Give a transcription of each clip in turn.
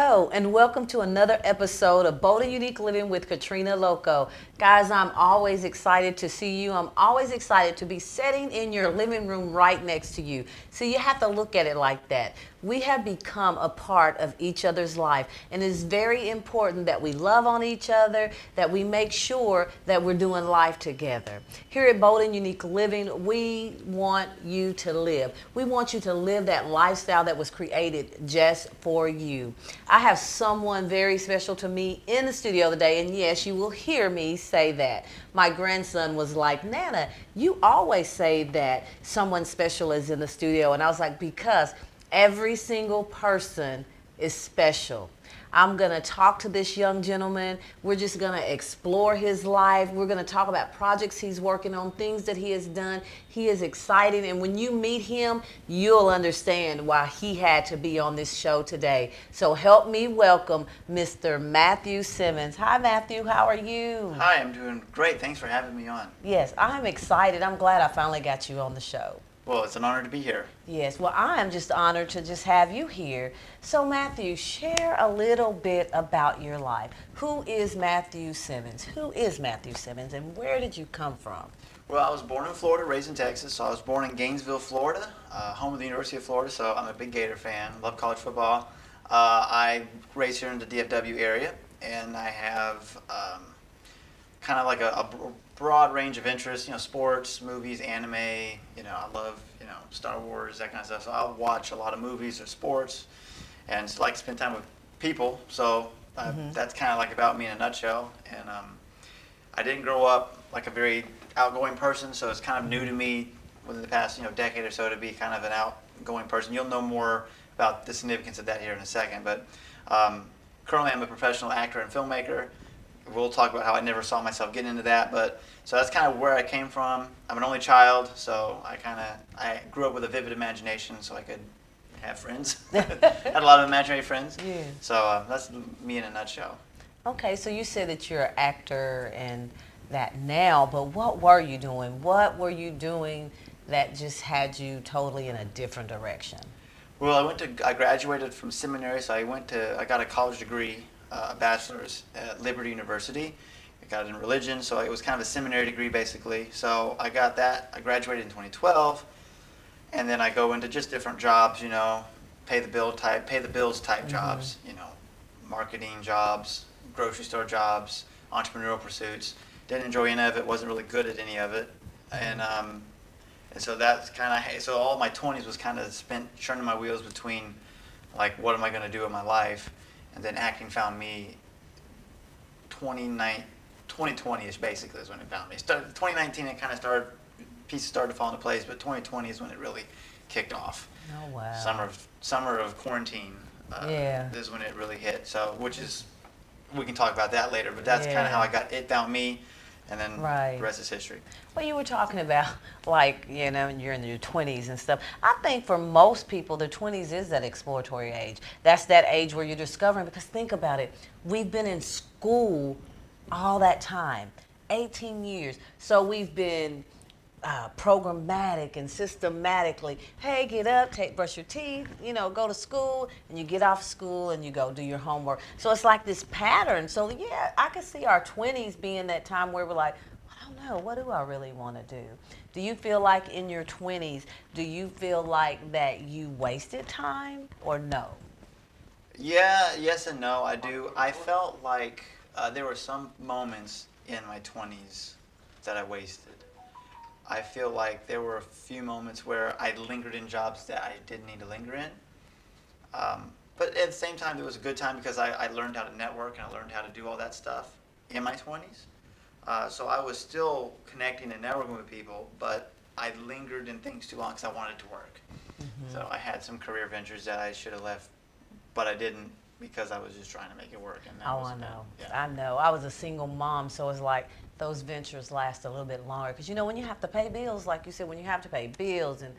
Hello, and welcome to another episode of Bold and Unique Living with Katrina Loco. Guys, I'm always excited to see you. I'm always excited to be sitting in your living room right next to you. So you have to look at it like that. We have become a part of each other's life, and it's very important that we love on each other, that we make sure that we're doing life together. Here at Bold and Unique Living, we want you to live. We want you to live that lifestyle that was created just for you. I have someone very special to me in the studio today, and yes, you will hear me say that. My grandson was like, Nana, you always say that someone special is in the studio. And I was like, because every single person is special. I'm going to talk to this young gentleman. We're just going to explore his life. We're going to talk about projects he's working on, things that he has done. He is exciting. And when you meet him, you'll understand why he had to be on this show today. So help me welcome Mr. Matthew Simmons. Hi, Matthew. How are you? Hi, I'm doing great. Thanks for having me on. Yes, I'm excited. I'm glad I finally got you on the show. Well, it's an honor to be here. Yes, well, I am just honored to just have you here. So, Matthew, share a little bit about your life. Who is Matthew Simmons? Who is Matthew Simmons, and where did you come from? Well, I was born in Florida, raised in Texas. So I was born in Gainesville, Florida, home of the University of Florida. So I'm a big Gator fan. Love college football. I raised here in the DFW area, and I have kind of like a broad range of interests. You know, sports, movies, anime. You know, I love Star Wars, that kind of stuff. So I'll watch a lot of movies or sports, and just like to spend time with people. So that's kind of like about me in a nutshell. And I didn't grow up like a very outgoing person, so it's kind of new to me within the past decade or so to be kind of an outgoing person. You'll know more about the significance of that here in a second. But currently, I'm a professional actor and filmmaker. We'll talk about how I never saw myself getting into that, but so that's kind of where I came from. I'm an only child, so I grew up with a vivid imagination, so I could have friends. Had a lot of imaginary friends. Yeah. So that's me in a nutshell. Okay, so you said that you're an actor and that now, but what were you doing? What were you doing that just had you totally in a different direction? Well, I graduated from seminary, so I got a college degree, a bachelor's at Liberty University. I got it in religion, so it was kind of a seminary degree basically. So I got that. I graduated in 2012, and then I go into just different jobs, pay the bills type jobs, marketing jobs, grocery store jobs, entrepreneurial pursuits. Didn't enjoy any of it. Wasn't really good at any of it, and so that's so all my 20s was kind of spent churning my wheels between like what am I going to do in my life. And then acting found me 2020-ish basically is when it found me. 2019 it kind of pieces started to fall into place, but 2020 is when it really kicked off. Oh, wow. Summer of quarantine is when it really hit. So, we can talk about that later, but that's kind of how it found me, and then the rest is history. Well, you were talking about, like, you're in your 20s and stuff. I think for most people, their 20s is that exploratory age. That's that age where you're discovering, because think about it. We've been in school all that time, 18 years. So we've been programmatic and systematically, hey, get up, brush your teeth, go to school, and you get off school and you go do your homework. So it's like this pattern. So yeah, I could see our 20s being that time where we're like, I don't know, what do I really want to do? Do you feel like in your 20s, do you feel like that you wasted time or no? Yeah, yes and no, I do. I felt like there were some moments in my 20s that I wasted. I feel like there were a few moments where I lingered in jobs that I didn't need to linger in. But at the same time, it was a good time because I learned how to network and I learned how to do all that stuff in my 20s. So I was still connecting and networking with people, but I lingered in things too long because I wanted to work. Mm-hmm. So I had some career ventures that I should have left, but I didn't because I was just trying to make it work. And I know. Yeah. I know. I was a single mom, so it's like those ventures last a little bit longer. Because, when you have to pay bills, like you said, when you have to pay bills, and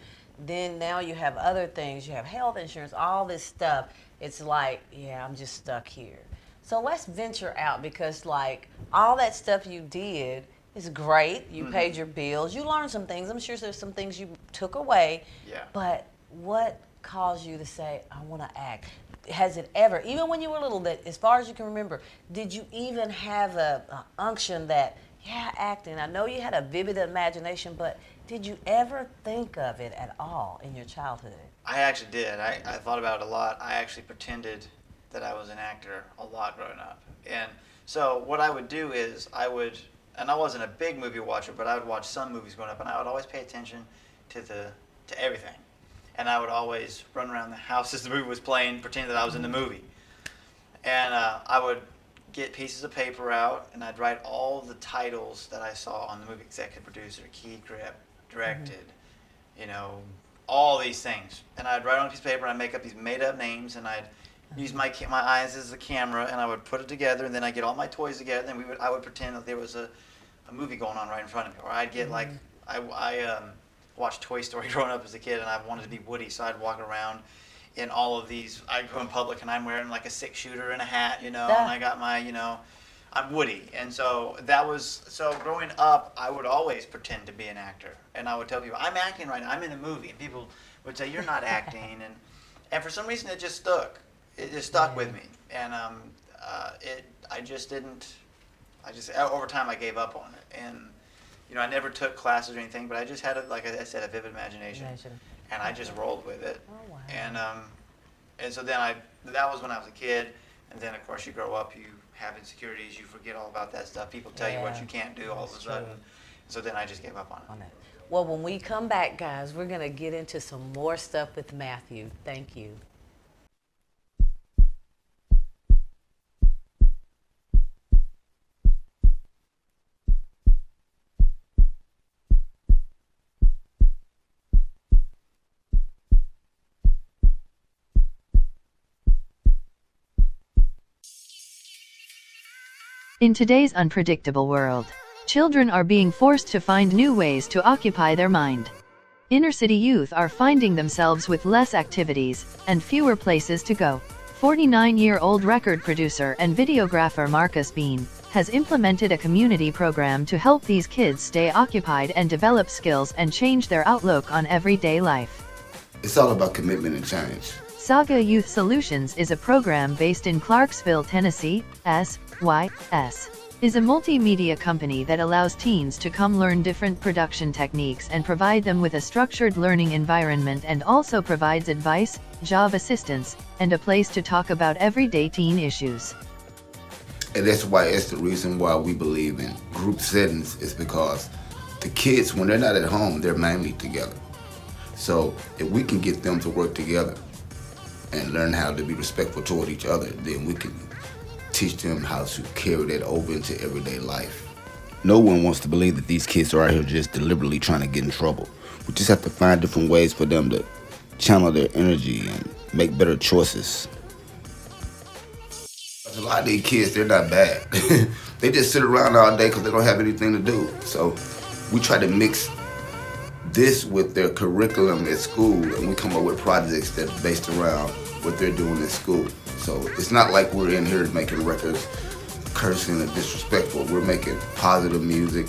then now you have other things, you have health insurance, all this stuff, it's like, yeah, I'm just stuck here. So let's venture out because, like, all that stuff you did is great. You paid your bills. You learned some things. I'm sure there's some things you took away. Yeah. But what caused you to say, I want to act? Has it ever, even when you were little, that as far as you can remember, did you even have a unction that, yeah, acting? I know you had a vivid imagination, but did you ever think of it at all in your childhood? I actually did. I thought about it a lot. I actually pretended that I was an actor a lot growing up. And so what I would do is and I wasn't a big movie watcher, but I would watch some movies growing up, and I would always pay attention to everything. And I would always run around the house as the movie was playing, pretending that I was in the movie. And I would get pieces of paper out, and I'd write all the titles that I saw on the movie: executive producer, key grip, directed, all these things. And I'd write on a piece of paper, and I'd make up these made-up names, and I'd use my eyes as the camera, and I would put it together, and then I'd get all my toys together, and I would pretend that there was a movie going on right in front of me. Or I'd get I watched Toy Story growing up as a kid, and I wanted to be Woody, so I'd walk around in all of these. I'd go in public, and I'm wearing like a six-shooter and a hat, and I got my, I'm Woody. And so growing up, I would always pretend to be an actor, and I would tell people, I'm acting right now, I'm in a movie, and people would say, you're not acting, and for some reason it just stuck. It just stuck with me, and over time I gave up on it, and I never took classes or anything, but I just had like I said, a vivid imagination, and I just rolled with it. Oh, wow. And so then that was when I was a kid, and then of course you grow up, you have insecurities, you forget all about that stuff. People tell you what you can't do all of a sudden. So then I just gave up on it. Well, when we come back, guys, we're gonna get into some more stuff with Matthew. Thank you. In today's unpredictable world, children are being forced to find new ways to occupy their mind. Inner-city youth are finding themselves with less activities and fewer places to go. 49-year-old record producer and videographer Marcus Bean has implemented a community program to help these kids stay occupied and develop skills and change their outlook on everyday life. It's all about commitment and change. Saga Youth Solutions is a program based in Clarksville, Tennessee. SYS is a multimedia company that allows teens to come learn different production techniques and provide them with a structured learning environment, and also provides advice, job assistance, and a place to talk about everyday teen issues. And that's why it's the reason why we believe in group settings, is because the kids, when they're not at home, they're mainly together. So if we can get them to work together and learn how to be respectful toward each other, then we can teach them how to carry that over into everyday life. No one wants to believe that these kids are out here just deliberately trying to get in trouble. We just have to find different ways for them to channel their energy and make better choices. A lot of these kids, they're not bad. They just sit around all day because they don't have anything to do. So we try to mix this with their curriculum at school, and we come up with projects that are based around what they're doing at school. So it's not like we're in here making records cursing and disrespectful. We're making positive music,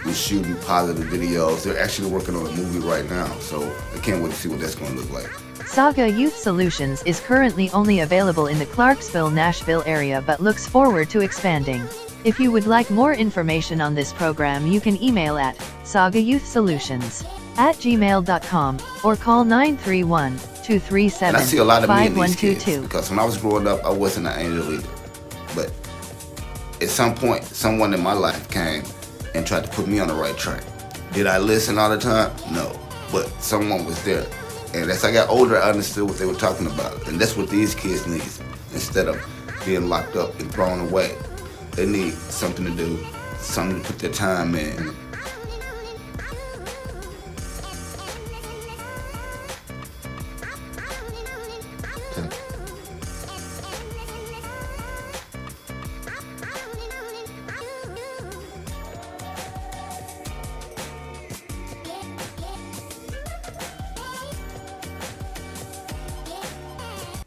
we're shooting positive videos. They're actually working on a movie right now, so I can't wait to see what that's going to look like. Saga Youth Solutions is currently only available in the Clarksville, Nashville area, but looks forward to expanding. If you would like more information on this program, you can email at sagayouthsolutions@gmail.com or call 931-237-5122. And I see a lot of me in these kids, because when I was growing up, I wasn't an angel either. But at some point, someone in my life came and tried to put me on the right track. Did I listen all the time? No. But someone was there. And as I got older, I understood what they were talking about. And that's what these kids need. Instead of being locked up and thrown away, they need something to do, something to put their time in.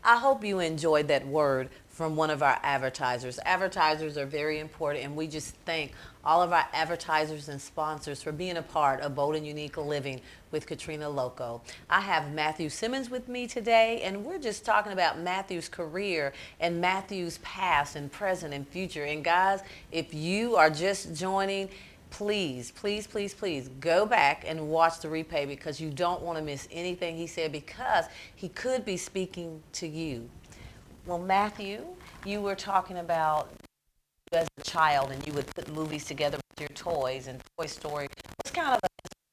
I hope you enjoyed that word from one of our advertisers. Advertisers are very important, and we just thank all of our advertisers and sponsors for being a part of Bold and Unique Living with Katrina Loco. I have Matthew Simmons with me today, and we're just talking about Matthew's career and Matthew's past and present and future. And guys, if you are just joining, please, please, please, please go back and watch the replay, because you don't want to miss anything he said, because he could be speaking to you. Well, Matthew, you were talking about you as a child, and you would put movies together with your toys, and Toy Story was kind of an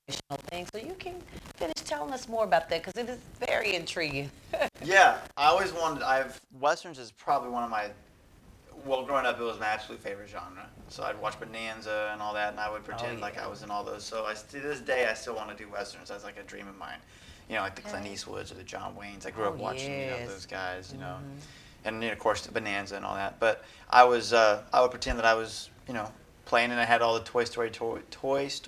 inspirational thing. So you can finish telling us more about that, because it is very intriguing. Yeah, I always wanted. Westerns is probably one of my. Well, growing up, it was my absolute favorite genre. So I'd watch Bonanza and all that, and I would pretend like I was in all those. So to this day, I still want to do Westerns. That's like a dream of mine. You know, like the Clint Eastwoods or the John Waynes. I grew up watching, those guys, and of course the Bonanza and all that. But I would pretend that I was, playing, and I had all the Toy Story toys.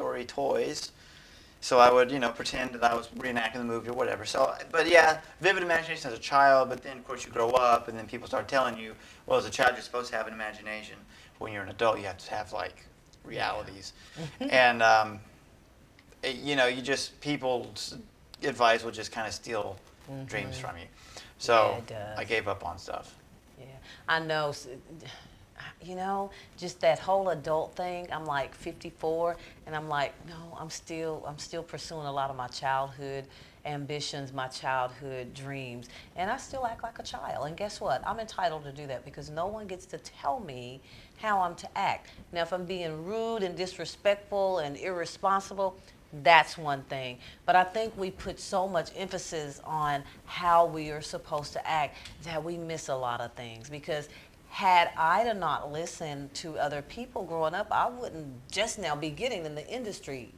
So I would, pretend that I was reenacting the movie or whatever. So, but yeah, vivid imagination as a child. But then, of course, you grow up, and then people start telling you, well, as a child, you're supposed to have an imagination. When you're an adult, you have to have like realities, and people's advice will just kind of steal dreams from you. So I gave up on stuff. Yeah, I know. Just that whole adult thing. I'm like 54, and I'm like, no, I'm still pursuing a lot of my childhood ambitions, my childhood dreams, and I still act like a child. And guess what? I'm entitled to do that, because no one gets to tell me how I'm to act. Now, if I'm being rude and disrespectful and irresponsible, that's one thing. But I think we put so much emphasis on how we are supposed to act that we miss a lot of things. Because had I not listened to other people growing up, I wouldn't just now be getting in the industry,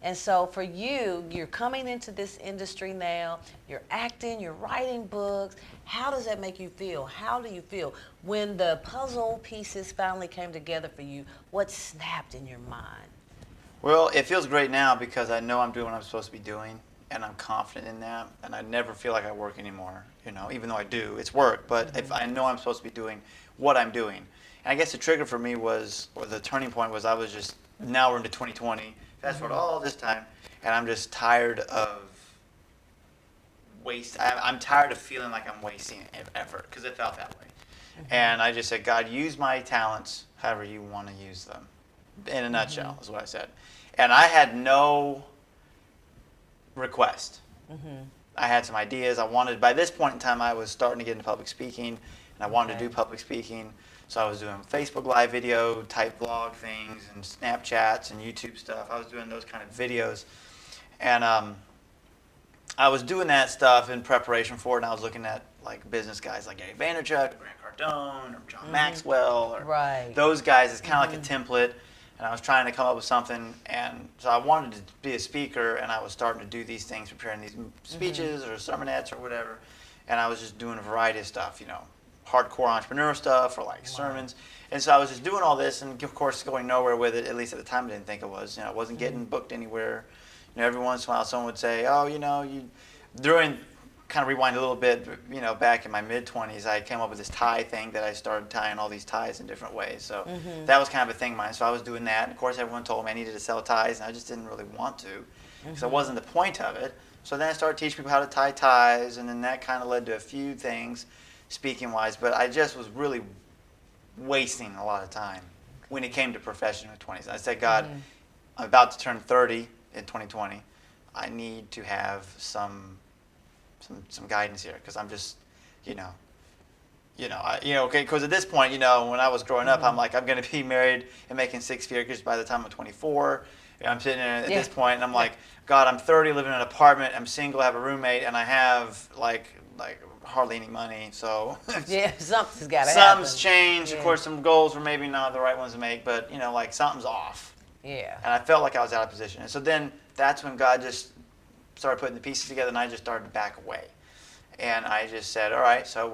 And so for you, you're coming into this industry now, you're acting, you're writing books. How does that make you feel? How do you feel? When the puzzle pieces finally came together for you, what snapped in your mind? Well, it feels great now, because I know I'm doing what I'm supposed to be doing, and I'm confident in that, and I never feel like I work anymore, even though I do. It's work, but if I know I'm supposed to be doing what I'm doing. And I guess the trigger for me or the turning point was, I was just, now we're into 2020, fast forward all this time, and I'm just tired of I'm tired of feeling like I'm wasting effort, because it felt that way. And I just said, God, use my talents however you want to use them. In a nutshell, is what I said. And I had no request. I had some ideas. By this point in time, I was starting to get into public speaking, and I wanted to do public speaking. So I was doing Facebook Live video type vlog things, and Snapchats and YouTube stuff. I was doing those kind of videos. And I was doing that stuff in preparation for it, and I was looking at like business guys like Gary Vaynerchuk, or Grant Cardone, or John Maxwell, or those guys. It's kind of like a template. And I was trying to come up with something, and so I wanted to be a speaker, and I was starting to do these things, preparing these speeches or sermonettes or whatever, and I was just doing a variety of stuff, hardcore entrepreneur stuff or like sermons, and so I was just doing all this, and of course going nowhere with it. At least at the time, I didn't think it was. I wasn't getting booked anywhere. Every once in a while, someone would say, "Oh, during." Kind of rewind a little bit, back in my mid-20s, I came up with this tie thing that I started tying all these ties in different ways. So that was kind of a thing of mine. So I was doing that. And of course, everyone told me I needed to sell ties, and I just didn't really want to, because it wasn't the point of it. So then I started teaching people how to tie ties, and then that kind of led to a few things, speaking-wise. But I just was really wasting a lot of time when it came to professional 20s. I said, God, I'm about to turn 30 in 2020. I need to have some guidance here, because I'm just, because at this point, when I was growing up, I'm like, I'm going to be married and making six figures by the time I'm 24. I'm sitting there at this point, and I'm like, God, I'm 30, living in an apartment, I'm single, I have a roommate, and I have like hardly any money. So something's got to happen. Something's changed. Of course, some goals were maybe not the right ones to make, but something's off. Yeah. And I felt like I was out of position, and so then that's when God just started putting the pieces together, and I just started to back away. And I just said, all right, so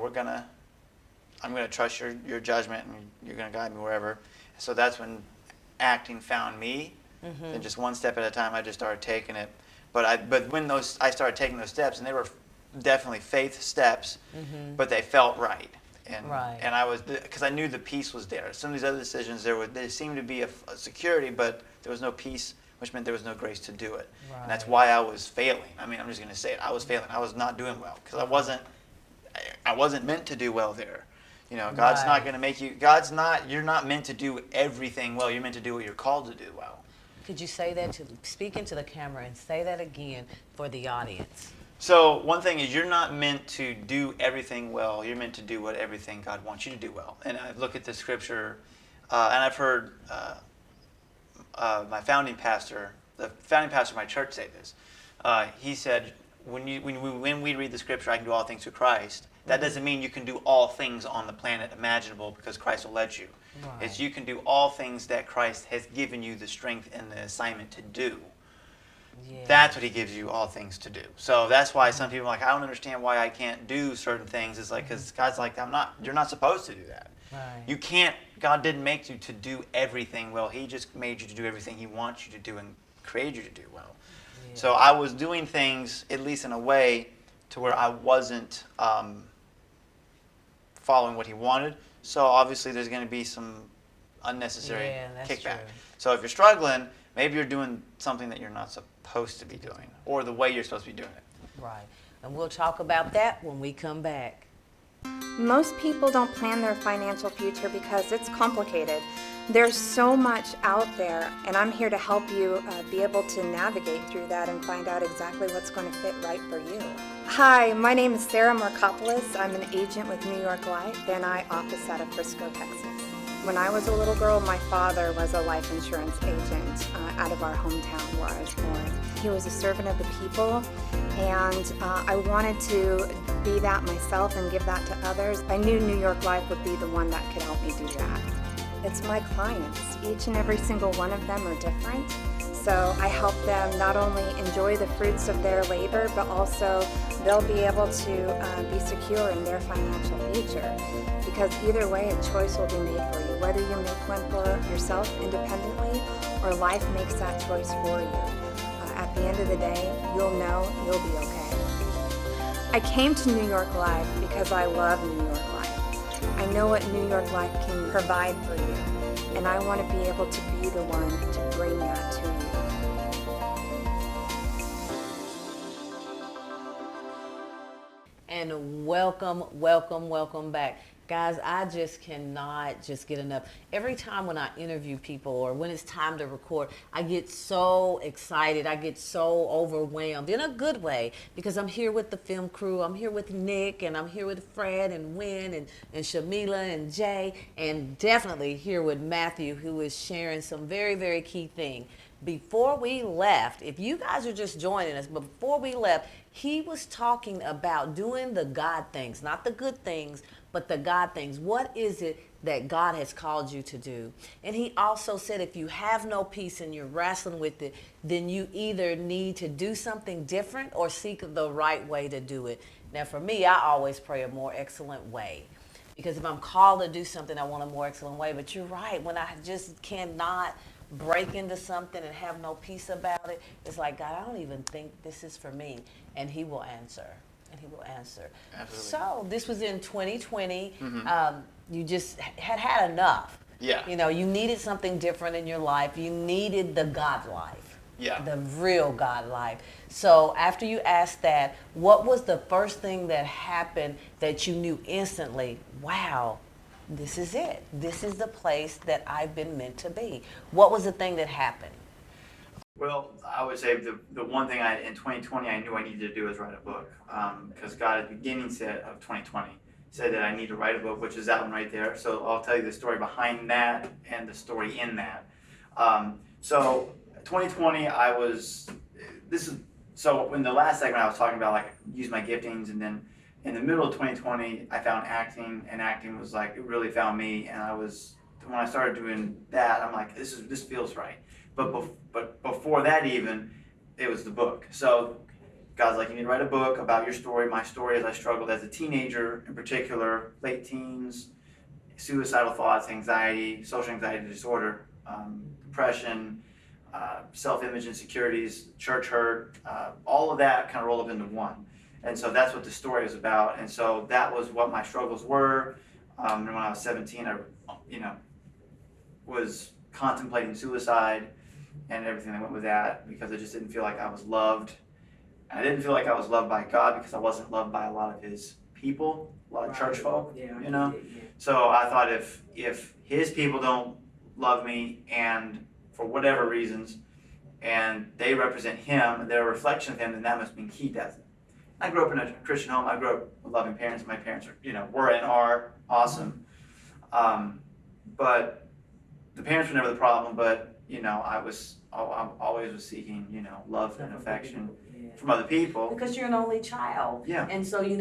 I'm gonna trust your judgment, and you're gonna guide me wherever. So that's when acting found me. And just one step at a time, I just started taking it. But when I started taking those steps, and they were definitely faith steps, but they felt right. Right. and I was, because I knew the peace was there. Some of these other decisions, there seemed to be a security, but there was no peace, which meant there was no grace to do it. Right. And that's why I was failing. I mean, I'm just going to say it. I was failing. I was not doing well because I wasn't meant to do well there. You know, God's not Right. going to make you. You're not meant to do everything well. You're meant to do what you're called to do well. Could you say that speak into the camera and say that again for the audience? So one thing is, you're not meant to do everything well. You're meant to do what everything God wants you to do well. And I look at the scripture, and I've heard my founding pastor, the founding pastor of my church, say this. He said, when we read the scripture, I can do all things through Christ. That doesn't mean you can do all things on the planet imaginable, because Christ will let you. Right. It's you can do all things that Christ has given you the strength and the assignment to do. Yeah. That's what he gives you all things to do. So that's why some people are like, I don't understand why I can't do certain things. It's like, because God's like, you're not supposed to do that. Right. You can't, God didn't make you to do everything well. He just made you to do everything he wants you to do and created you to do well. Yeah. So I was doing things, at least in a way, to where I wasn't following what he wanted. So obviously there's going to be some unnecessary Yeah, that's kickback. true. So if you're struggling, maybe you're doing something that you're not supposed to be doing, or the way you're supposed to be doing it. Right. And we'll talk about that when we come back. Most people don't plan their financial future because it's complicated. There's so much out there, and I'm here to help you be able to navigate through that and find out exactly what's going to fit right for you. Hi, my name is Sarah Markopoulos. I'm an agent with New York Life, and I office out of Frisco, Texas. When I was a little girl, my father was a life insurance agent out of our hometown where I was born. He was a servant of the people, and I wanted to be that myself and give that to others. I knew New York Life would be the one that could help me do that. It's my clients. Each and every single one of them are different. So I help them not only enjoy the fruits of their labor, but also they'll be able to be secure in their financial future. Because either way, a choice will be made for you, whether you make one for yourself independently or life makes that choice for you. At the end of the day, you'll know you'll be okay. I came to New York Life because I love New York Life. I know what New York Life can provide for you, and I want to be able to be the one to bring that to you. And welcome back. Guys, I just cannot just get enough. Every time when I interview people or when it's time to record, I get so excited. I get so overwhelmed in a good way because I'm here with the film crew. I'm here with Nick, and I'm here with Fred and Wynn and Shamila and Jay, and definitely here with Matthew, who is sharing some very, very key thing. Before we left, if you guys are just joining us, but before we left, he was talking about doing the God things, not the good things, but the God things. What is it that God has called you to do? And he also said if you have no peace and you're wrestling with it, then you either need to do something different or seek the right way to do it. Now, for me, I always pray a more excellent way. Because if I'm called to do something, I want a more excellent way. But you're right, when I just cannot break into something and have no peace about it, it's like, God, I don't even think this is for me. And he will answer. And he will answer. Absolutely. So this was in 2020. Mm-hmm. You just had enough. Yeah. You know, you needed something different in your life. You needed the God life. Yeah. The real God life. So after you asked that, what was the first thing that happened that you knew instantly, wow, this is it. This is the place that I've been meant to be. What was the thing that happened? Well, I would say the one thing in 2020 I knew I needed to do was write a book, because God at the beginning of 2020 said that I need to write a book, which is that one right there. So I'll tell you the story behind that and the story in that. So 2020 so in the last segment I was talking about like use my giftings, and then in the middle of 2020 I found acting, and acting was like, it really found me, and when I started doing that, I'm like, this feels right. But before that even, it was the book. So God's like, you need to write a book about your story, my story as I struggled as a teenager, in particular, late teens, suicidal thoughts, anxiety, social anxiety disorder, depression, self-image insecurities, church hurt, all of that kind of rolled up into one. And so that's what the story is about. And so that was what my struggles were. And when I was 17, I, was contemplating suicide and everything that went with that because I just didn't feel like I was loved. And I didn't feel like I was loved by God because I wasn't loved by a lot of His people, a lot of church folk, So I thought if His people don't love me and for whatever reasons, and they represent Him, and they're a reflection of Him, then that must mean He doesn't. I grew up in a Christian home. I grew up with loving parents. My parents are, were and are awesome. But the parents were never the problem. But I always was seeking, love and affection from other people. Because you're an only child. Yeah. And so, you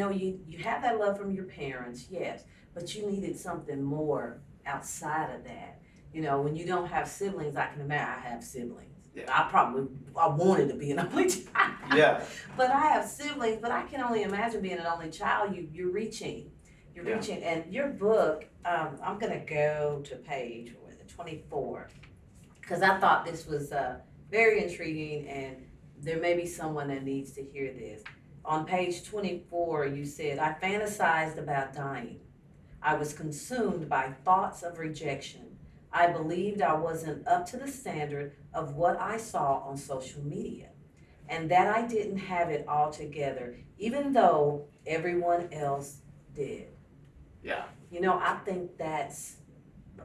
have that love from your parents, yes, but you needed something more outside of that. When you don't have siblings, I can imagine. I have siblings. Yeah. I wanted to be an only child. Yeah. But I have siblings, but I can only imagine being an only child. You're reaching. And your book, I'm going to go to page 24, because I thought this was very intriguing, and there may be someone that needs to hear this. On page 24, you said, I fantasized about dying. I was consumed by thoughts of rejection. I believed I wasn't up to the standard of what I saw on social media, and that I didn't have it all together, even though everyone else did. Yeah. I think that's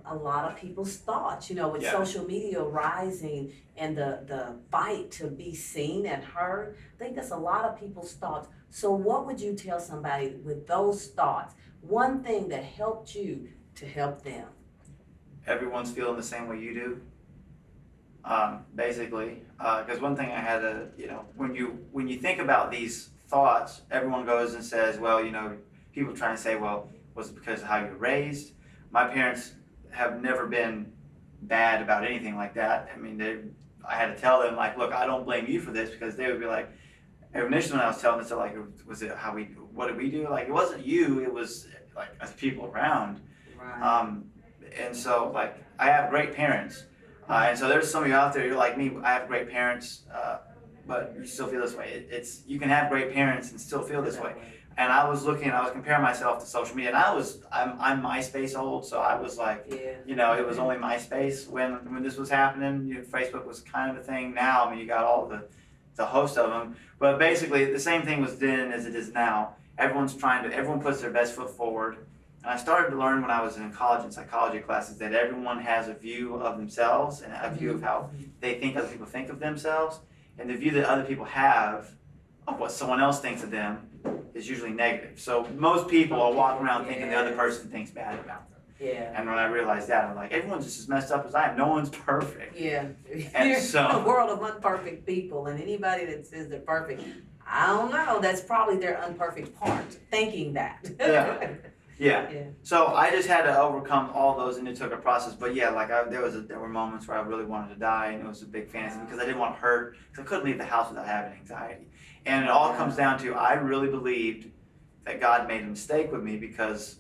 a lot of people's thoughts, with social media rising and the fight to be seen and heard. I think that's a lot of people's thoughts. So what would you tell somebody with those thoughts? One thing that helped you to help them? Everyone's feeling the same way you do. Basically, because one thing I had to, when you think about these thoughts, everyone goes and says, well, people try and say, well, was it because of how you're raised? My parents have never been bad about anything like that. I mean, I had to tell them, like, look, I don't blame you for this, because they would be like, initially when I was telling them, so like, was it what did we do? Like, it wasn't you, it was like us people around. Right. And so, like, I have great parents. And so there's some of you out there, you're like me, I have great parents, but you still feel this way. You can have great parents and still feel this way. And I was comparing myself to social media, and I'm MySpace old, so I was like, it was only MySpace when this was happening. Facebook was kind of a thing. Now, I mean, you got all the host of them, but basically the same thing was then as it is now. Everyone puts their best foot forward. And I started to learn when I was in college and psychology classes that everyone has a view of themselves and a view of how they think other people think of themselves, and the view that other people have of what someone else thinks of them is usually negative. So most people are walking around thinking the other person thinks bad about them. Yeah. And when I realized that, I'm like, everyone's just as messed up as I am. No one's perfect. Yeah. And You're so, in a world of imperfect people, and anybody that says they're perfect, I don't know. That's probably their unperfect part, thinking that. Yeah. So I just had to overcome all those, and it took a process. But yeah, like there were moments where I really wanted to die, and it was a big fantasy because I didn't want to hurt, because I couldn't leave the house without having anxiety. And it all comes down to, I really believed that God made a mistake with me, because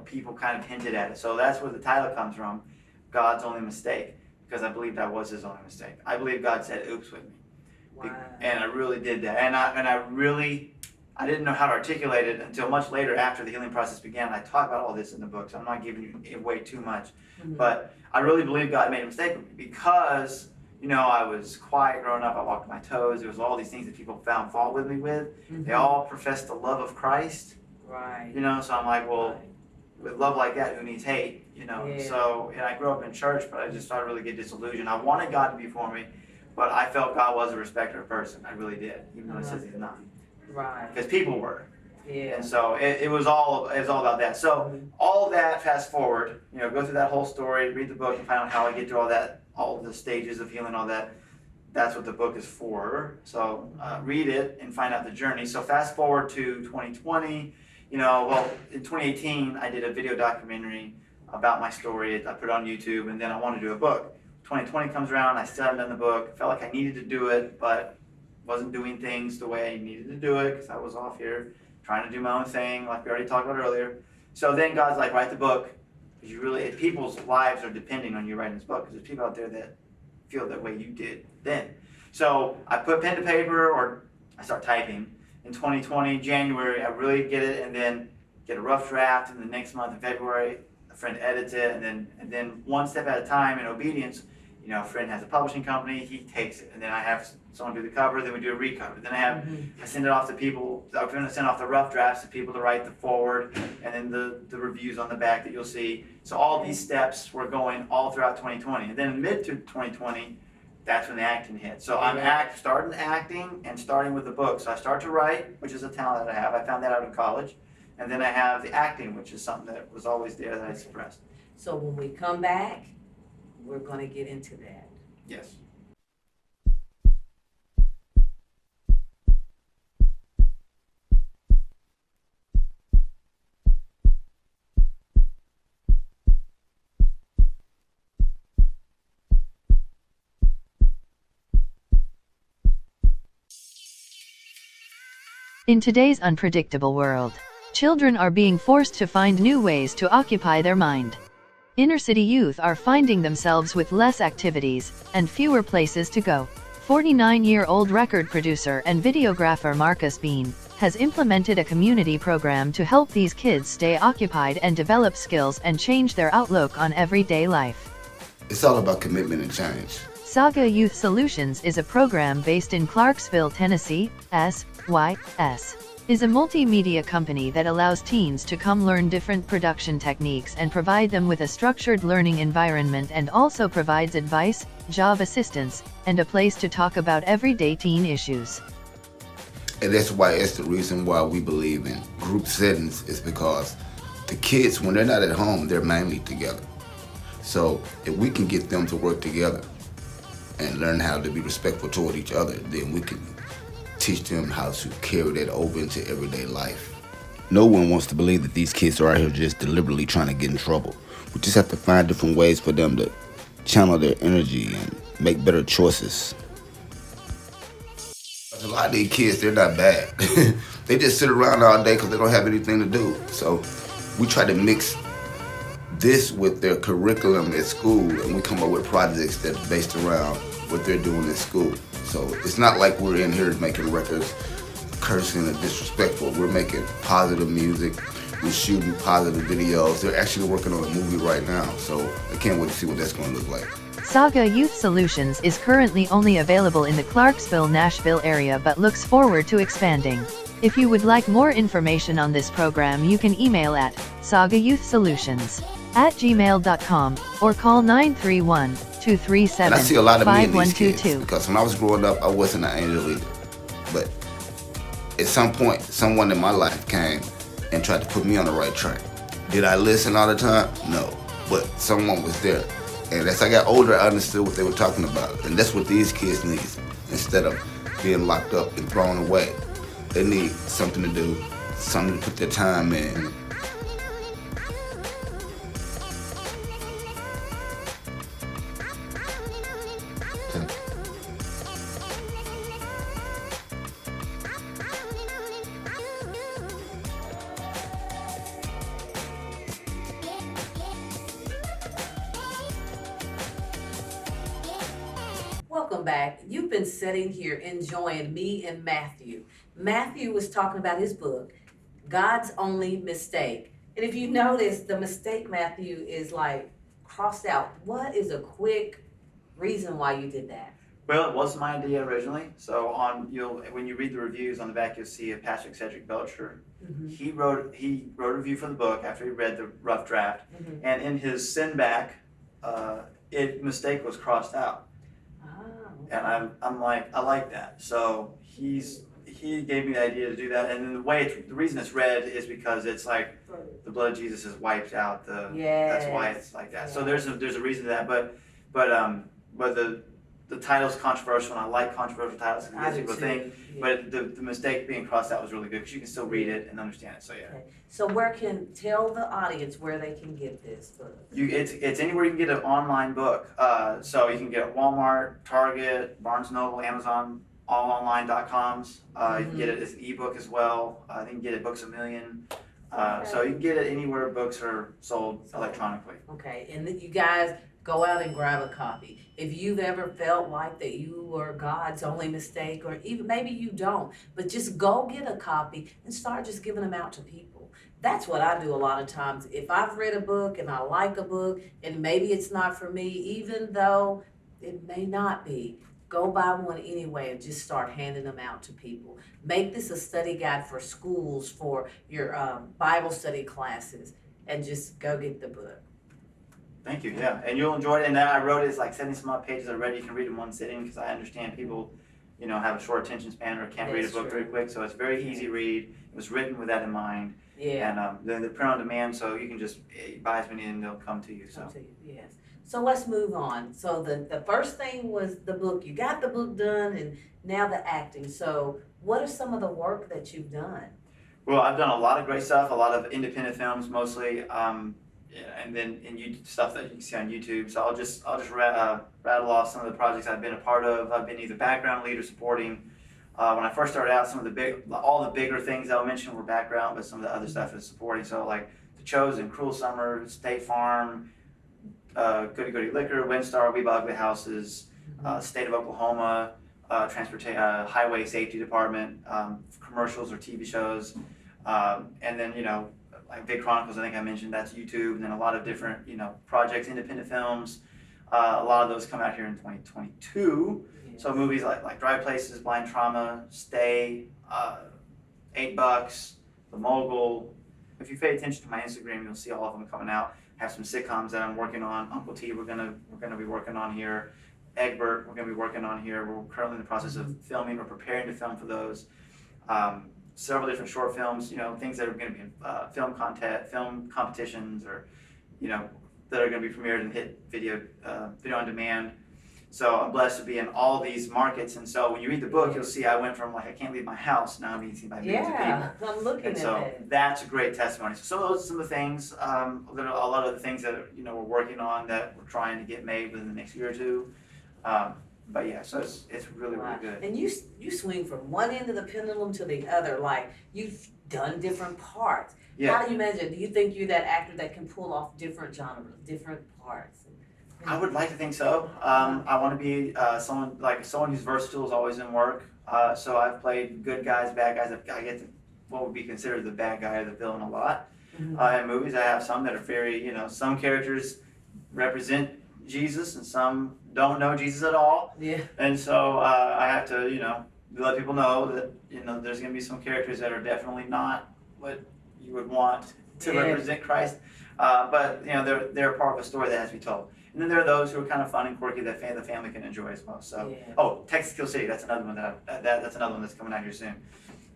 people kind of hinted at it. So that's where the title comes from, God's Only Mistake, because I believed I was His only mistake. I believe God said oops with me. Wow. And I really did that. And I didn't know how to articulate it until much later, after the healing process began. I talk about all this in the book, so I'm not giving you away too much. Mm-hmm. But I really believe God made a mistake with me, because I was quiet growing up. I walked my toes. There was all these things that people found fault with me with. Mm-hmm. They all professed the love of Christ. Right. So I'm like, well, with love like that, who needs hate? Yeah. So, and I grew up in church, but I just started to really get disillusioned. I wanted God to be for me, but I felt God was a respecter of person. I really did, even though it says He's not. Right. Because people were. Yeah. And so it was all about that. So all of that, fast forward, go through that whole story, read the book, and find out how I get through all that, all the stages of healing, all that. That's what the book is for. So read it and find out the journey. So fast forward to 2020. In 2018, I did a video documentary about my story. I put it on YouTube, and then I wanted to do a book. 2020 comes around, I still haven't done the book. Felt like I needed to do it, but wasn't doing things the way I needed to do it, because I was off here trying to do my own thing, like we already talked about earlier. So then God's like, write the book, because people's lives are depending on you writing this book, because there's people out there that feel that way you did then. So I put pen to paper, or I start typing. In 2020, January, I really get it, and then get a rough draft, and the next month in February, a friend edits it, and then one step at a time in obedience, a friend has a publishing company, he takes it, and then I have someone do the cover, then we do a recover. Then I send it off to people. I'm going to send off the rough drafts to people to write the forward, and then the reviews on the back that you'll see. So all these steps were going all throughout 2020, and then mid to 2020, that's when the acting hit. So I'm starting acting and starting with the book. So I start to write, which is a talent that I have. I found that out in college, and then I have the acting, which is something that was always there that I suppressed. So when we come back, we're going to get into that. Yes. In today's unpredictable world, children are being forced to find new ways to occupy their mind. Inner-city youth are finding themselves with less activities and fewer places to go. 49-year-old record producer and videographer Marcus Bean has implemented a community program to help these kids stay occupied and develop skills and change their outlook on everyday life. It's all about commitment and change. Saga Youth Solutions is a program based in Clarksville, Tennessee. SYS is a multimedia company that allows teens to come learn different production techniques and provide them with a structured learning environment, and also provides advice, job assistance, and a place to talk about everyday teen issues. And that's why it's the reason why we believe in group settings, is because the kids, when they're not at home, they're mainly together. So if we can get them to work together and learn how to be respectful toward each other, then we can teach them how to carry that over into everyday life. No one wants to believe that these kids are out here just deliberately trying to get in trouble. We just have to find different ways for them to channel their energy and make better choices. A lot of these kids, they're not bad. They just sit around all day because they don't have anything to do. So we try to mix this with their curriculum at school, and we come up with projects that are based around what they're doing at school. So it's not like we're in here making records cursing or disrespectful. We're making positive music. We're shooting positive videos. They're actually working on a movie right now, so I can't wait to see what that's going to look like. Saga Youth Solutions is currently only available in the Clarksville-Nashville area, but looks forward to expanding. If you would like more information on this program, you can email at sagayouthsolutions@gmail.com or call 931-237-5122. And I see a lot of me in these kids, because when I was growing up, I wasn't an angel either. But at some point, someone in my life came and tried to put me on the right track. Did I listen all the time? No. But someone was there. And as I got older, I understood what they were talking about. And that's what these kids need. Instead of being locked up and thrown away, they need something to do, something to put their time in. Welcome back. You've been sitting here enjoying me and Matthew. Matthew was talking about his book, God's Only Mistake. And if you notice, the mistake, Matthew, is like crossed out. What is a quick reason why you did that? Well, it was my idea originally. So when you read the reviews on the back, you'll see Patrick Cedric Belcher. Mm-hmm. He wrote a review for the book after he read the rough draft, and in his send back, mistake was crossed out. And I'm like, I like that. So he gave me the idea to do that. And then the reason it's red is because it's like the blood of Jesus has wiped out that's why it's like that. Yes. So there's a reason to that. But the title's controversial, and I like controversial titles because it gets people to think. Yeah. But the mistake being crossed out was really good because you can still read it and understand it. So yeah. Okay. So tell the audience where they can get this book? It's anywhere you can get an online book. So you can get it at Walmart, Target, Barnes & Noble, Amazon, allonline.coms. You can get it as an ebook as well. You can get it at Books A Million. So you can get it anywhere books are sold electronically. Okay, and then you guys go out and grab a copy. If you've ever felt like that you were God's only mistake, or even maybe you don't, but just go get a copy and start just giving them out to people. That's what I do a lot of times. If I've read a book and I like a book and maybe it's not for me, even though it may not be, go buy one anyway and just start handing them out to people. Make this a study guide for schools, for your Bible study classes, and just go get the book. Thank you. Yeah, and you'll enjoy it. And I wrote it. It's like 70 some odd pages. I read. You can read in one sitting because I understand people, have a short attention span or can't read a book very quick. So it's very easy read. It was written with that in mind. Yeah. And they're print on demand, so you can just buy as many and they'll come to you. So. Come to you, yes. So let's move on. So the first thing was the book. You got the book done, and now the acting. So what are some of the work that you've done? Well, I've done a lot of great stuff, a lot of independent films mostly, and then stuff that you can see on YouTube. So I'll just rattle off some of the projects I've been a part of. I've been either background lead or supporting. When I first started out, all the bigger things I'll mention were background, but some of the other stuff is supporting. So like The Chosen, Cruel Summer, State Farm, Goody Goody Liquor, Windstar, We Buy Ugly Houses, State of Oklahoma, Highway Safety Department, commercials or TV shows, and then like Big Chronicles, I think I mentioned, that's YouTube, and then a lot of different projects, independent films. A lot of those come out here in 2022. So movies like Dry Places, Blind Trauma, Stay, $8, The Mogul. If you pay attention to my Instagram, you'll see all of them coming out. I have some sitcoms that I'm working on. Uncle T, we're gonna be working on here. Egbert, we're gonna be working on here. We're currently in the process of filming. We're preparing to film for those. Several different short films, things that are going to be in film competitions, or that are going to be premiered and hit video on demand. So I'm blessed to be in all these markets, and so when you read the book, you'll see I went from I can't leave my house, now I'm being seen by millions of people. I'm looking and at so that. That's a great testimony. So those are some of the things, a lot of the things that we're working on that we're trying to get made within the next year or two. But yeah, so it's really good. And you swing from one end of the pendulum to the other, like you've done different parts. Yeah. How do you imagine? Do you think you're that actor that can pull off different genres, different parts? I would like to think so. I want to be someone who's versatile is always in work. So I've played good guys, bad guys. I get to what would be considered the bad guy or the villain a lot. In movies, I have some that are very, some characters represent Jesus and some don't know Jesus at all. Yeah. And so I have to, let people know that, there's going to be some characters that are definitely not what you would want to represent Christ. But, they're part of a story that has to be told. And then there are those who are kind of fun and quirky that the family can enjoy as well. So, Texas Kill City, that's another one that's another one that's coming out here soon.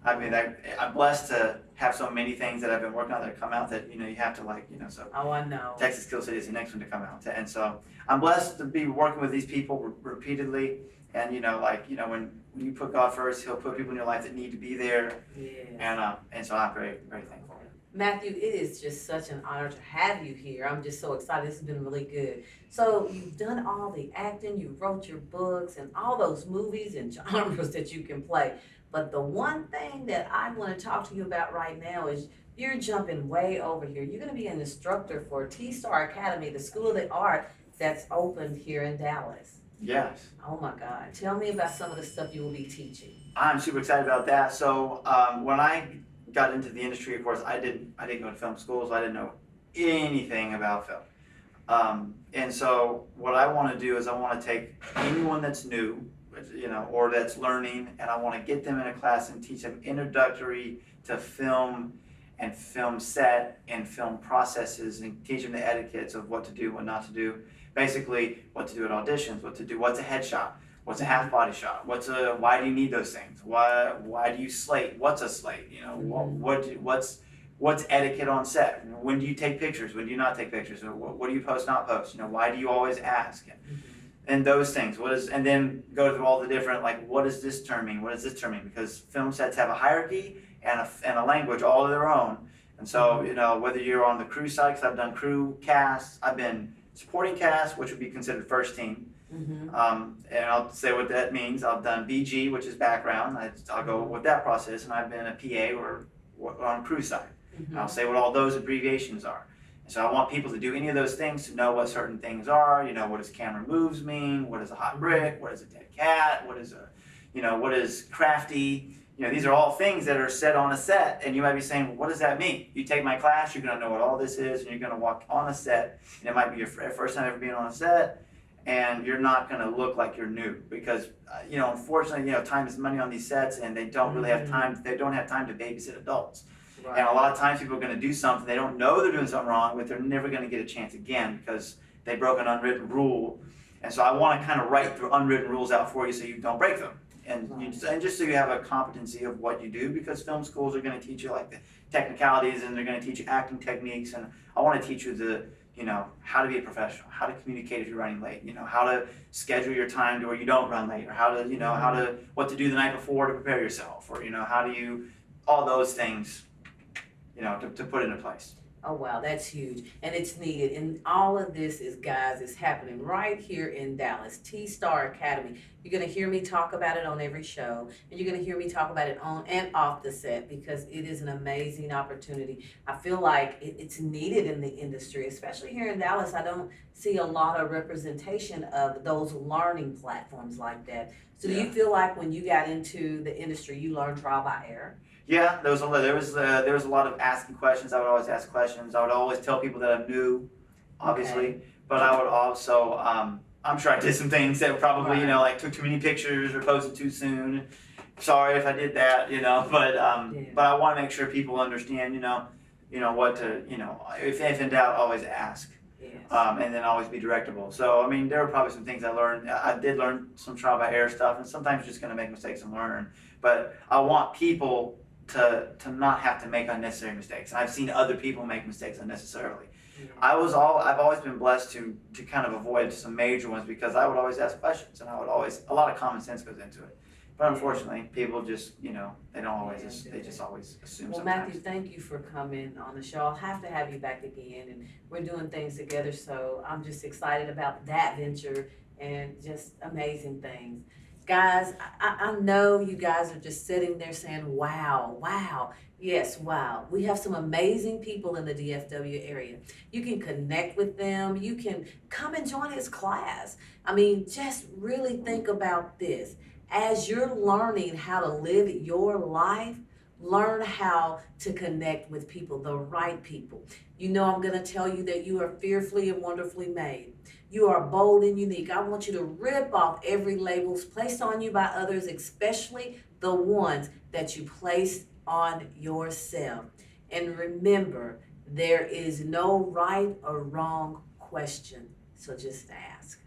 I mean, I'm blessed to have so many things that I've been working on that come out that, you have to so. Oh, I know. Texas Kill City is the next one to come out. And so I'm blessed to be working with these people repeatedly. And, when you put God first, He'll put people in your life that need to be there. Yes. And so I'm very, very thankful. Matthew, it is just such an honor to have you here. I'm just so excited. This has been really good. So you've done all the acting, you wrote your books, and all those movies and genres that you can play. But the one thing that I want to talk to you about right now is you're jumping way over here. You're going to be an instructor for T-Star Academy, the School of the Art that's opened here in Dallas. Yes. Oh my God. Tell me about some of the stuff you will be teaching. I'm super excited about that. So when I got into the industry, of course, I didn't go to film school, so I didn't know anything about film. And so what I want to do is I want to take anyone that's new, or that's learning, and I want to get them in a class and teach them introductory to film and film set and film processes, and teach them the etiquettes of what to do, what not to do. Basically, what to do at auditions, what to do, what's a headshot, what's a half body shot, why do you need those things? Why do you slate? What's a slate? What's etiquette on set? When do you take pictures? When do you not take pictures? What do you post, not post? Why do you always ask? And those things. And then go through all the different, what does this term mean? What does this term mean? Because film sets have a hierarchy and a language all of their own. And so, whether you're on the crew side, because I've done crew cast, I've been supporting cast, which would be considered first team. And I'll say what that means. I've done BG, which is background. I'll go with that process, and I've been a PA or on crew side. And I'll say what all those abbreviations are. And so I want people to do any of those things to know what certain things are. What does camera moves mean? What is a hot brick? What is a dead cat? What is what is crafty? these are all things that are said on a set, and you might be saying, well, what does that mean? You take my class, you're going to know what all this is, and you're going to walk on a set, and it might be your first time ever being on a set, and you're not going to look like you're new because, unfortunately, time is money on these sets, and they don't really have time. They don't have time to babysit adults. Right. And a lot of times people are going to do something, they don't know they're doing something wrong, but they're never going to get a chance again because they broke an unwritten rule. And so I want to kind of write the unwritten rules out for you so you don't break them. And, and just so you have a competency of what you do, because film schools are going to teach you like the technicalities, and they're going to teach you acting techniques, and I want to teach you the how to be a professional, how to communicate if you're running late, how to schedule your time to where you don't run late, or how to what to do the night before to prepare yourself, or how do you all those things to put into place. Oh, wow, that's huge. And it's needed. And all of this is happening right here in Dallas, T-Star Academy. You're going to hear me talk about it on every show, and you're going to hear me talk about it on and off the set, because it is an amazing opportunity. I feel like it's needed in the industry, especially here in Dallas. I don't see a lot of representation of those learning platforms like that. So do you feel like when you got into the industry, you learned trial by error? Yeah, there was a lot of asking questions. I would always ask questions. I would always tell people that I'm new, obviously, but I would also I'm sure I did some things that probably like took too many pictures or posted too soon. Sorry if I did that, but I want to make sure people understand, what to, if in doubt, always ask. Yes. And then always be directable. So I mean, there were probably some things I learned. I did learn some trial by error stuff, and sometimes you're just going to make mistakes and learn. But I want people to not have to make unnecessary mistakes. I've seen other people make mistakes unnecessarily. Yeah. I've always been blessed to kind of avoid some major ones, because I would always ask questions, and a lot of common sense goes into it. But unfortunately, people just, they don't always, they just always assume sometimes. Well, Matthew, thank you for coming on the show. I'll have to have you back again, and we're doing things together, so I'm just excited about that venture and just amazing things. Guys, I know you guys are just sitting there saying, wow, wow. Yes, wow. We have some amazing people in the DFW area. You can connect with them. You can come and join his class. I mean, just really think about this. As you're learning how to live your life, learn how to connect with people, the right people. I'm going to tell you that you are fearfully and wonderfully made. You are bold and unique. I want you to rip off every label placed on you by others, especially the ones that you place on yourself. And remember, there is no right or wrong question, so just ask.